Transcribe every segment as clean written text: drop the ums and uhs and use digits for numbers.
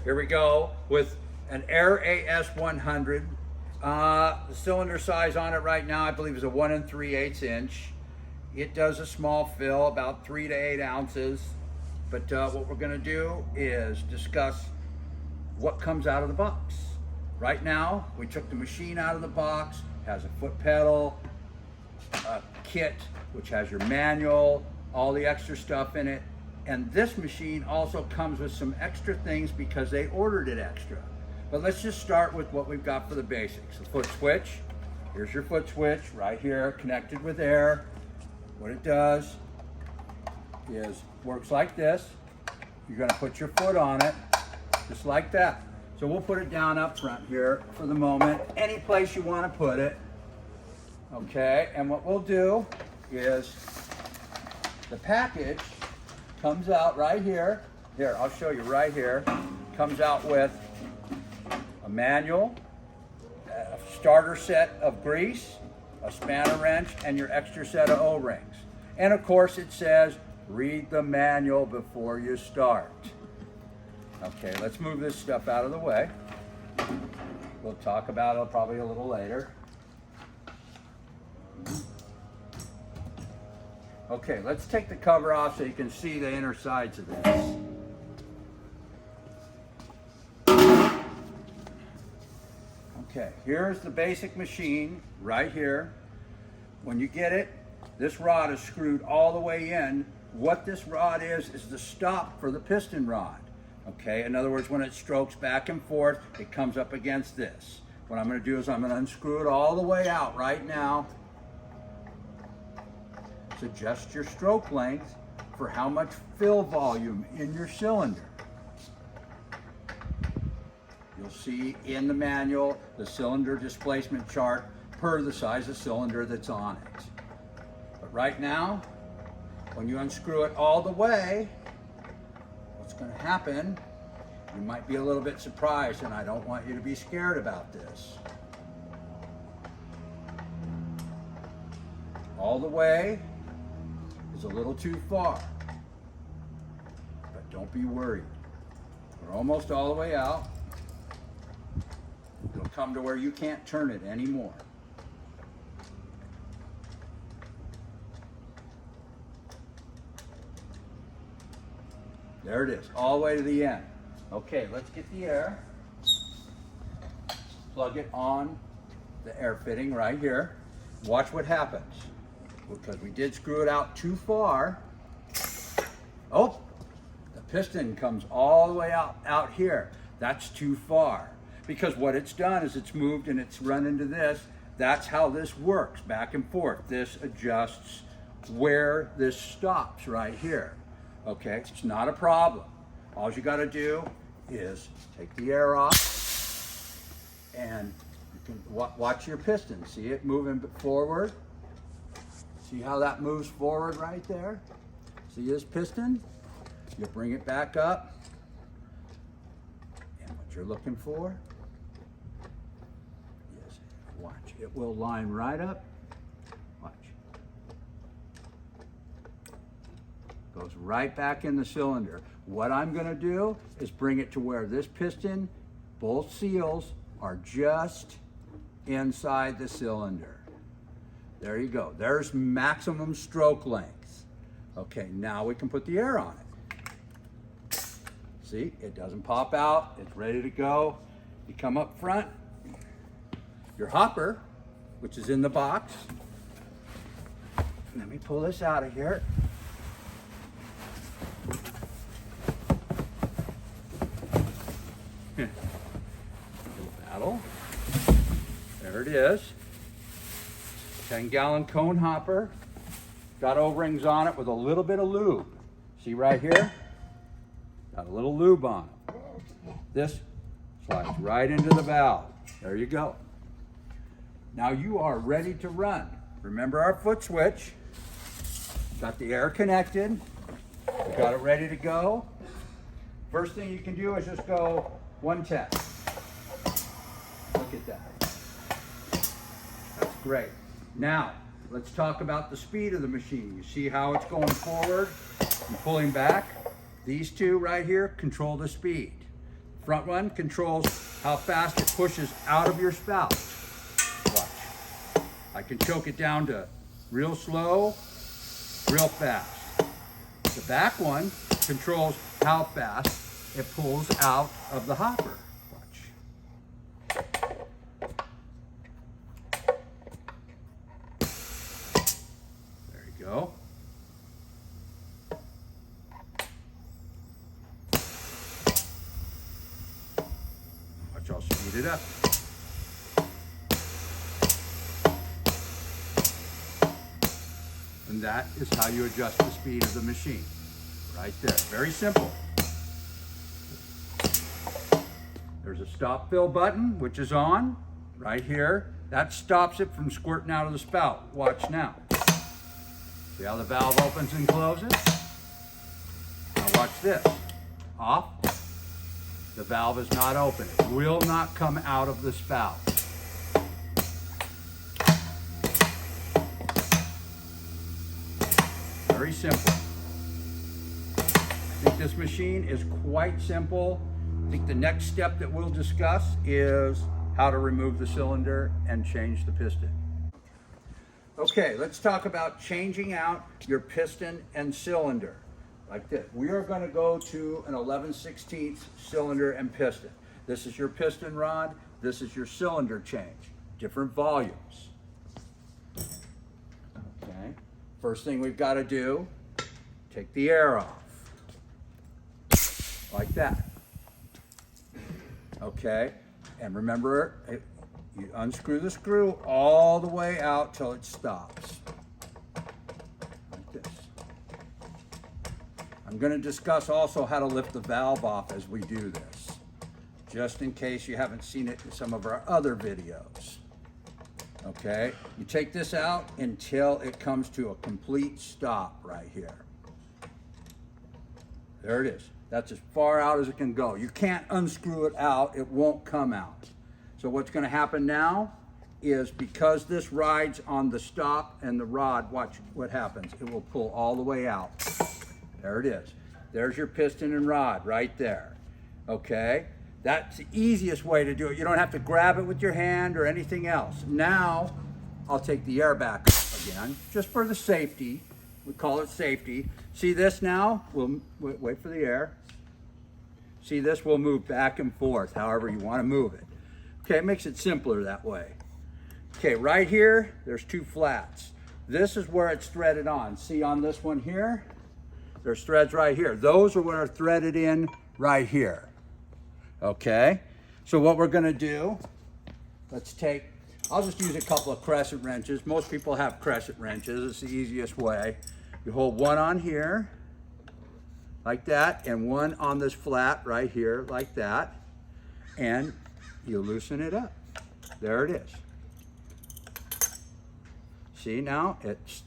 Here we go with an AAS-100. The cylinder size on it right now, I believe, is a 1 3/8 inch. It does a small fill, about 3 to 8 ounces. But what we're going to do is discuss what comes out of the box. Right now, we took the machine out of the box. It has a foot pedal, a kit, which has your manual, all the extra stuff in it. And this machine also comes with some extra things because they ordered it extra. But let's just start with what we've got for the basics. The foot switch. Here's your foot switch right here, connected with air. What it does is works like this. You're going to put your foot on it, just like that. So we'll put it down up front here for the moment, any place you want to put it. Okay, and what we'll do is the package comes out right here. Here, I'll show you right here. Comes out with a manual, a starter set of grease, a spanner wrench, and your extra set of O-rings. And of course it says, read the manual before you start. Okay, let's move this stuff out of the way. We'll talk about it probably a little later. Okay, let's take the cover off so you can see the inner sides of this. Okay, here's the basic machine right here. When you get it, this rod is screwed all the way in. What this rod is the stop for the piston rod. Okay, in other words, when it strokes back and forth, it comes up against this. What I'm going to do is I'm going to unscrew it all the way out right now. Adjust your stroke length for how much fill volume in your cylinder. You'll see in the manual the cylinder displacement chart per the size of cylinder that's on it. But right now, when you unscrew it all the way, what's going to happen, you might be a little bit surprised, and I don't want you to be scared about this. All the way is a little too far, but don't be worried. We're almost all the way out. It'll come to where you can't turn it anymore. There it is, all the way to the end. Okay, let's get the air. Plug it on the air fitting right here. Watch what happens. Because we did screw it out too far. Oh, the piston comes all the way out here. That's too far. Because what it's done is it's moved and it's run into this. That's how this works, back and forth. This adjusts where this stops right here. Okay, it's not a problem. All you gotta do is take the air off and you can watch your piston. See it moving forward? See how that moves forward right there? See this piston? You bring it back up. And what you're looking for is, watch, it will line right up. Watch. Goes right back in the cylinder. What I'm gonna do is bring it to where this piston, both seals are just inside the cylinder. There you go. There's maximum stroke length. Okay, now we can put the air on it. See, it doesn't pop out. It's ready to go. You come up front. Your hopper, which is in the box. Let me pull this out of here. Little battle. There it is. 10-gallon cone hopper. Got O-rings on it with a little bit of lube. See right here? Got a little lube on it. This slides right into the valve. There you go. Now you are ready to run. Remember our foot switch. Got the air connected. We got it ready to go. First thing you can do is just go one tap. Look at that. That's great. Now, let's talk about the speed of the machine. You see how it's going forward and pulling back? These two right here control the speed. front one controls how fast it pushes out of your spout. Watch. I can choke it down to real slow, real fast. The back one controls how fast it pulls out of the hopper. Watch. There you go. Watch, I'll speed it up. And that is how you adjust the speed of the machine. Right there, very simple. There's a stop fill button, which is on right here. That stops it from squirting out of the spout. Watch now. See how the valve opens and closes? Now watch this. Off. The valve is not open. It will not come out of the spout. Very simple. I think this machine is quite simple. I think the next step that we'll discuss is how to remove the cylinder and change the piston. Okay, let's talk about changing out your piston and cylinder. Like this. We are going to go to an 11/16 cylinder and piston. This is your piston rod. This is your cylinder change. Different volumes. Okay. First thing we've got to do, take the air off. Like that. Okay. And remember, you unscrew the screw all the way out till it stops. Like this. I'm going to discuss also how to lift the valve off as we do this, just in case you haven't seen it in some of our other videos. Okay, you take this out until it comes to a complete stop right here. There it is. That's as far out as it can go. You can't unscrew it out, it won't come out. So what's going to happen now is, because this rides on the stop and the rod, watch what happens. It will pull all the way out. There it is. There's your piston and rod right there. Okay? That's the easiest way to do it. You don't have to grab it with your hand or anything else. Now, I'll take the air back up again, just for the safety. We call it safety. See this now? We'll wait for the air. See this? We'll move back and forth, however you want to move it. Okay, it makes it simpler that way. Okay, right here, there's two flats. This is where it's threaded on. See on this one here? There's threads right here. Those are what are threaded in right here. Okay, so what we're going to do, I'll just use a couple of crescent wrenches. Most people have crescent wrenches. It's the easiest way. You hold one on here, like that, and one on this flat right here, like that, and you loosen it up. There it is. See now, it's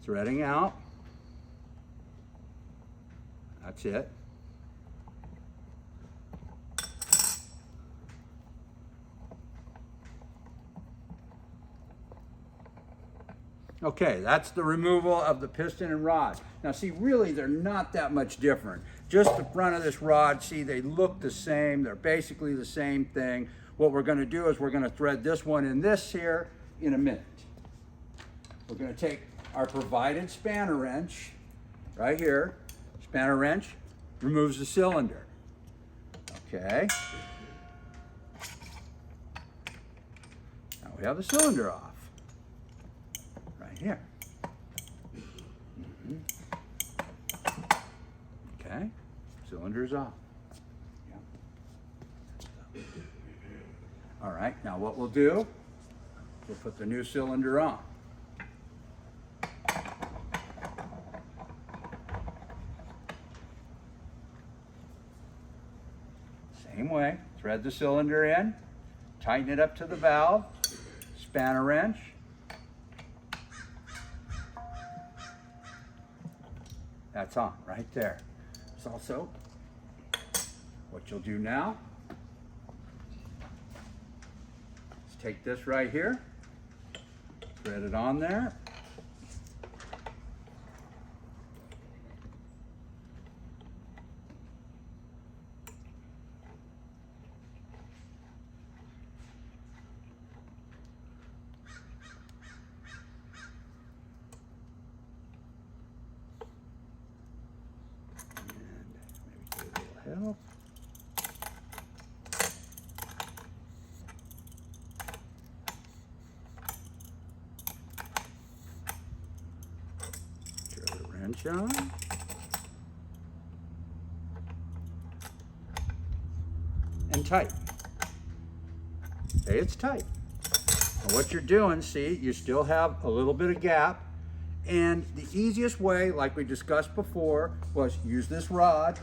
threading out. That's it. Okay, that's the removal of the piston and rod. Now see, really they're not that much different. Just the front of this rod, see, they look the same. They're basically the same thing. What we're going to do is we're going to thread this one in this here in a minute. We're going to take our provided spanner wrench right here. Spanner wrench removes the cylinder. Okay. Now we have the cylinder off. Here. Okay, cylinder's off. Yep. All right, now what we'll do, we'll put the new cylinder on. Same way, thread the cylinder in, tighten it up to the valve, spanner wrench. That's on right there. It's also what you'll do now is take this right here, thread it on there. valve. Throw the wrench on. And tight. Okay, it's tight. Now what you're doing, see, you still have a little bit of gap. And the easiest way, like we discussed before, was use this rod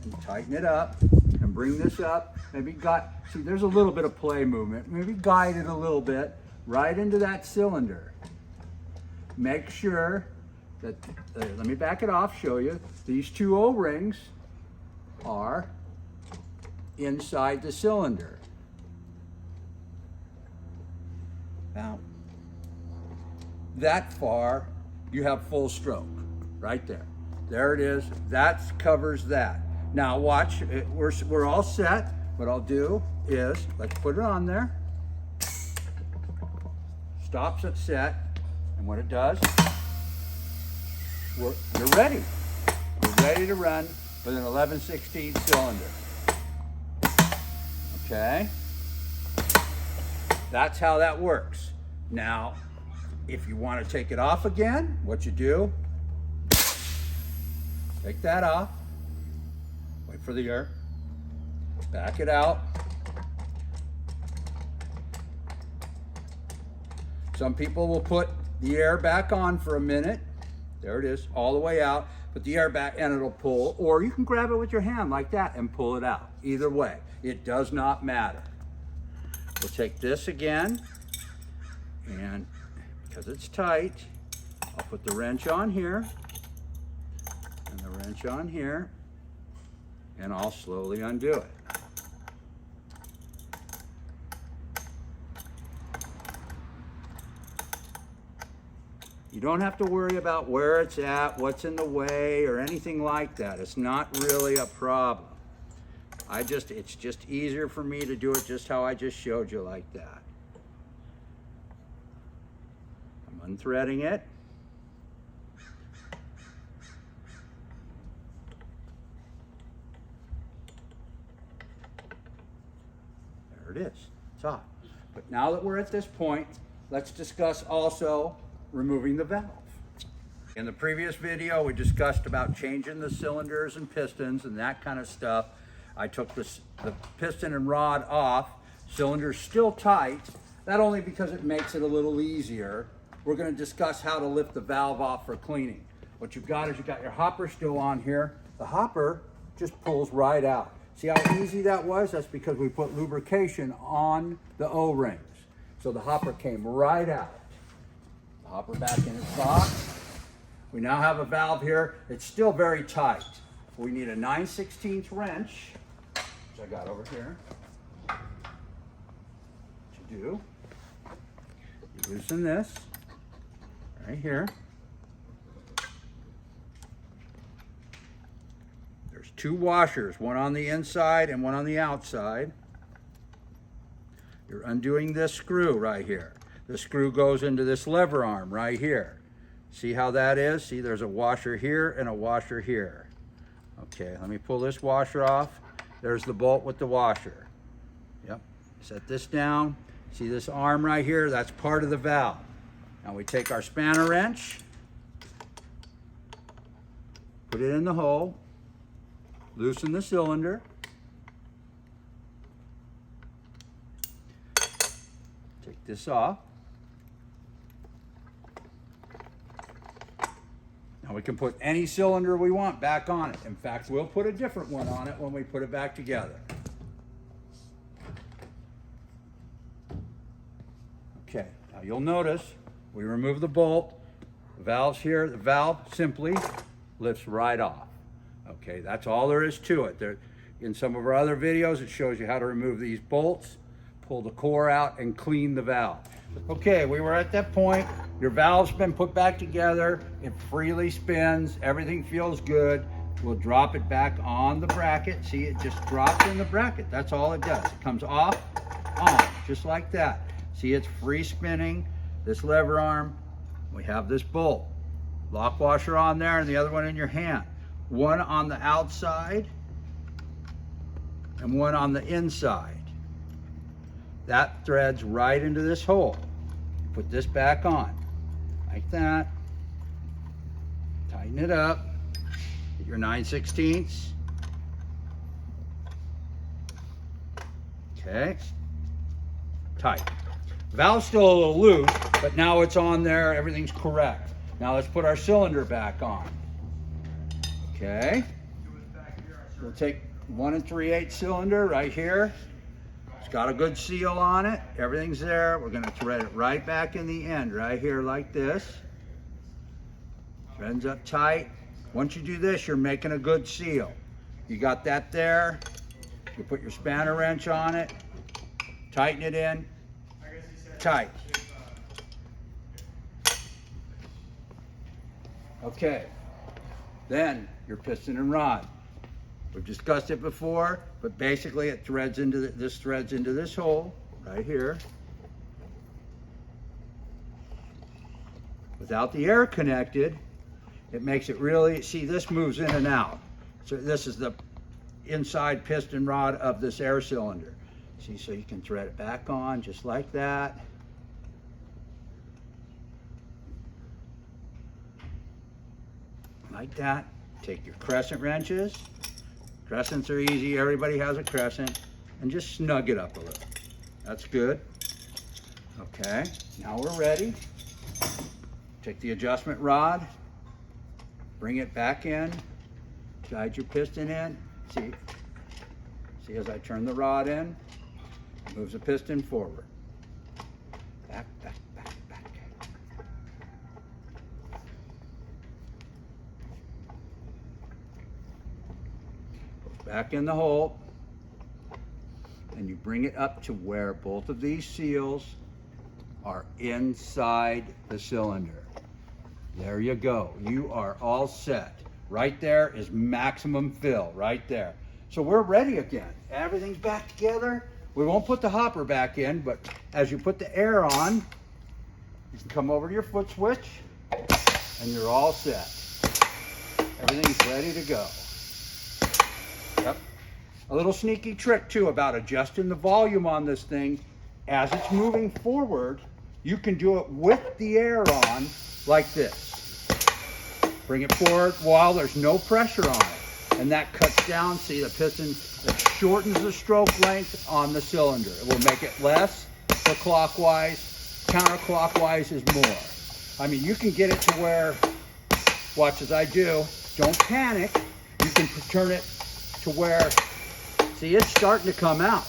and tighten it up and bring this up. Maybe see, there's a little bit of play movement. Maybe guide it a little bit right into that cylinder. Make sure that, let me back it off, show you. These two O-rings are inside the cylinder. Now, that far, you have full stroke, right there. There it is, that covers that. Now watch, we're all set. What I'll do is, let's put it on there. Stops at set, and what it does, you're ready. We're ready to run with an 11/16 cylinder. Okay? That's how that works. Now, if you want to take it off again, what you do, take that off, wait for the air, back it out. Some people will put the air back on for a minute. There it is, all the way out. Put the air back and it'll pull, or you can grab it with your hand like that and pull it out. Either way, it does not matter. We'll take this again, and because it's tight, I'll put the wrench on here, and the wrench on here, and I'll slowly undo it. You don't have to worry about where it's at, what's in the way, or anything like that. It's not really a problem. It's just easier for me to do it just how I just showed you, like that. I'm unthreading it. There it is, it's off. But now that we're at this point, let's discuss also removing the valve. In the previous video, we discussed about changing the cylinders and pistons and that kind of stuff. I took the piston and rod off, cylinder's still tight, not only because it makes it a little easier. We're going to discuss how to lift the valve off for cleaning. What you've got is you've got your hopper still on here. The hopper just pulls right out. See how easy that was? That's because we put lubrication on the O-rings. So the hopper came right out. The hopper back in its box. We now have a valve here. It's still very tight. We need a 9/16 wrench, which I got over here. What you do, you loosen this right here. There's two washers, one on the inside and one on the outside. You're undoing this screw right here. The screw goes into this lever arm right here. See how that is? See, there's a washer here and a washer here. Okay, let me pull this washer off. There's the bolt with the washer. Yep, set this down. See this arm right here? That's part of the valve. Now we take our spanner wrench, put it in the hole, loosen the cylinder, take this off. Now we can put any cylinder we want back on it. In fact, we'll put a different one on it when we put it back together. Okay, now you'll notice we remove the bolt. The valve's here. The valve simply lifts right off. Okay, that's all there is to it. In some of our other videos, it shows you how to remove these bolts, pull the core out, and clean the valve. Okay, we were at that point. Your valve's been put back together. It freely spins. Everything feels good. We'll drop it back on the bracket. See, it just drops in the bracket. That's all it does. It comes off, on, just like that. See, it's free spinning. This lever arm, we have this bolt. Lock washer on there and the other one in your hand. One on the outside and one on the inside. That threads right into this hole. Put this back on, like that. Tighten it up, get your 9/16. Okay, tight. Valve's still a little loose, but now it's on there, everything's correct. Now let's put our cylinder back on. Okay, we'll take 1 3/8 cylinder right here. It's got a good seal on it, everything's there. We're gonna thread it right back in the end, right here like this. Threads up tight. Once you do this, you're making a good seal. You got that there. You put your spanner wrench on it, tighten it in, tight. Okay, then your piston and rod. We've discussed it before, but basically it threads into this threads into this hole right here. Without the air connected, it makes it really, see, this moves in and out. So this is the inside piston rod of this air cylinder. See, so you can thread it back on just like that. Like that. Take your crescent wrenches. Crescents are easy, everybody has a crescent, and just snug it up a little. That's good. Okay, now we're ready. Take the adjustment rod, bring it back in, guide your piston in. See as I turn the rod in, it moves the piston forward. Back, back, back, back. Goes back in the hole, and you bring it up to where both of these seals are inside the cylinder. There you go. You are all set. Right there is maximum fill, right there. So we're ready again. Everything's back together. We won't put the hopper back in, but as you put the air on, you can come over to your foot switch, and you're all set. Everything's ready to go. Yep. A little sneaky trick too about adjusting the volume on this thing. As it's moving forward, you can do it with the air on, like this. Bring it forward while there's no pressure on it. And that cuts down, see the piston, it shortens the stroke length on the cylinder. It will make it less for clockwise, counterclockwise is more. I mean, you can get it to where, watch as I do, don't panic. You can turn it to where, see, it's starting to come out.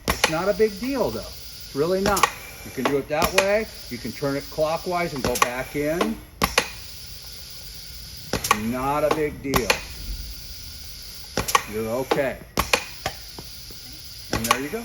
It's not a big deal though, it's really not. You can do it that way. You can turn it clockwise and go back in. Not a big deal. You're okay. And there you go.